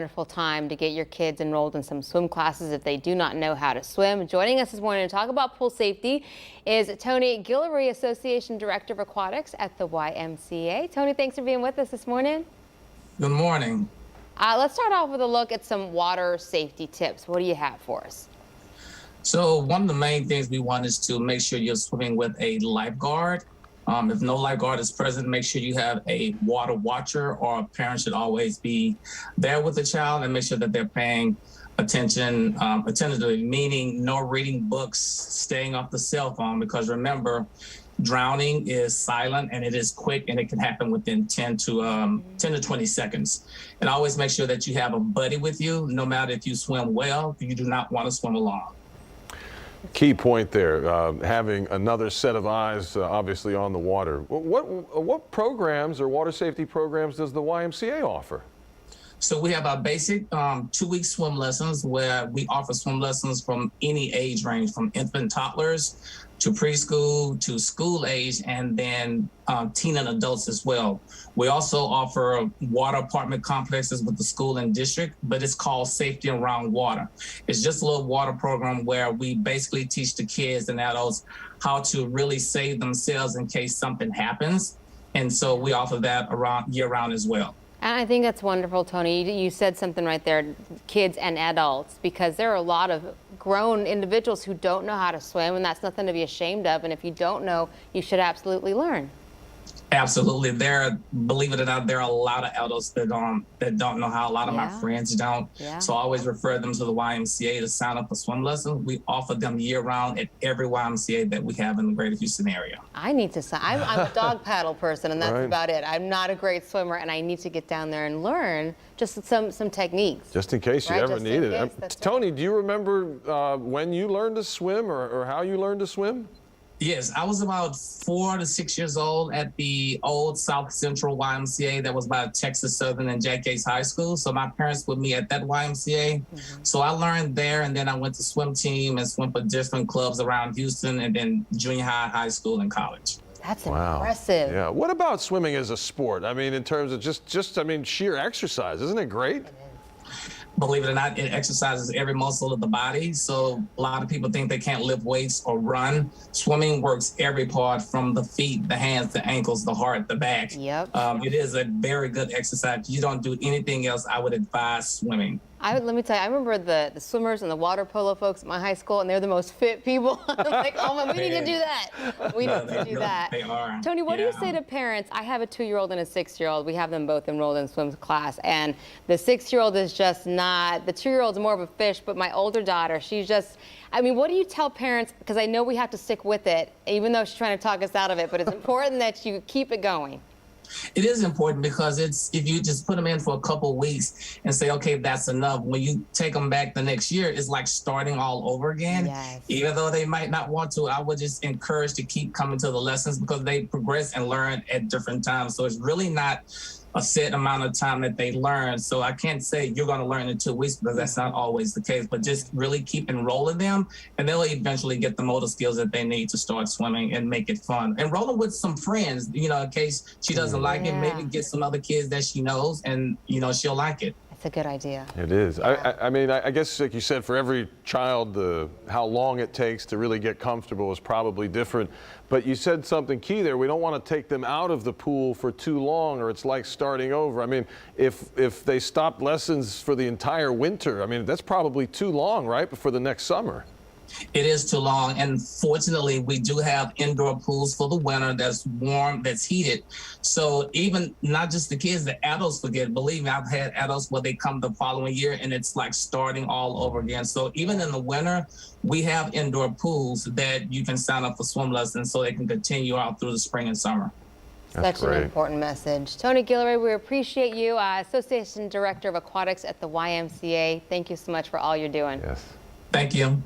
Wonderful time to get your kids enrolled in some swim classes if they do not know how to swim. Joining us this morning to talk about pool safety is Tony Guillory, Association Director of Aquatics at the YMCA. Tony, thanks for being with us this morning. Good morning. Let's start off with a look at some water safety tips. What do you have for us? So one of the main things we want is to make sure you're swimming with a lifeguard. If no lifeguard is present, make sure you have a water watcher, or a parent should always be there with the child and make sure that they're paying attention attentively, meaning no reading books, staying off the cell phone, because remember, drowning is silent and it is quick and it can happen within 10 to 20 seconds. And always make sure that you have a buddy with you, no matter if you swim well, you do not want to swim alone. Key point there, having another set of eyes obviously on the water. What programs or water safety programs does the YMCA offer? So we have our basic 2-week swim lessons, where we offer swim lessons from any age range, from infant toddlers to preschool to school age, and then teen and adults as well. We also offer water apartment complexes with the school and district, but it's called Safety Around Water. It's just a little water program where we basically teach the kids and adults how to really save themselves in case something happens. And so we offer that around year-round as well. And I think that's wonderful, Tony. You said something right there, kids and adults, because there are a lot of grown individuals who don't know how to swim, and that's nothing to be ashamed of. And if you don't know, you should absolutely learn. Absolutely. Believe it or not, there are a lot of adults that don't know how. A lot of my friends don't. So I always refer them to the YMCA to sign up for swim lessons. We offer them year-round at every YMCA that we have in the Greater Houston area. I need to sign. I'm a dog paddle person, and that's about it. I'm not a great swimmer, and I need to get down there and learn just some techniques. Just in case you ever need it. Tony, do you remember when you learned to swim, or how you learned to swim? Yes, I was about 4 to 6 years old at the old South Central YMCA that was by Texas Southern and Jack Yates High School. So my parents put me at that YMCA. So I learned there, and then I went to swim team and swim for different clubs around Houston, and then junior high, high school, and college. That's impressive. Yeah. What about swimming as a sport? I mean, in terms of just sheer exercise, isn't it great? Believe it or not, it exercises every muscle of the body. So a lot of people think they can't lift weights or run. Swimming works every part, from the feet, the hands, the ankles, the heart, the back. It is a very good exercise. If you don't do anything else, I would advise swimming. Let me tell you, I remember the swimmers and the water polo folks at my high school, and they're the most fit people. I'm like, oh man, we need to do that. We need to do that. They are. Tony, what do you say to parents? I have a 2-year-old and a 6-year-old. We have them both enrolled in swim class, and the 6-year-old is just not, the 2-year-old's more of a fish, but my older daughter, she's just, I mean, what do you tell parents? Because I know we have to stick with it, even though she's trying to talk us out of it, but it's important that you keep it going. It is important, because if you just put them in for a couple of weeks and say, okay, that's enough, when you take them back the next year, it's like starting all over again. Even though they might not want to, I would just encourage to keep coming to the lessons, because they progress and learn at different times. So it's really not a set amount of time that they learn. So I can't say you're going to learn in 2 weeks, because that's not always the case, but just really keep enrolling them, and they'll eventually get the motor skills that they need to start swimming and make it fun. Enroll them with some friends, in case she doesn't like it, maybe get some other kids that she knows, and she'll like it. It's a good idea. It is. I mean, I guess, like you said, for every child, how long it takes to really get comfortable is probably different. But you said something key there. We don't want to take them out of the pool for too long, or it's like starting over. I mean, if they stopped lessons for the entire winter, I mean, that's probably too long, right, before the next summer. It is too long, and fortunately we do have indoor pools for the winter that's warm, that's heated. So even not just the kids, the adults forget. Believe me, I've had adults where they come the following year and it's like starting all over again. So even in the winter, we have indoor pools that you can sign up for swim lessons, so they can continue out through the spring and summer. Such an important message. Tony Guillory, we appreciate you, Association Director of Aquatics at the YMCA. Thank you so much for all you're doing. Thank you.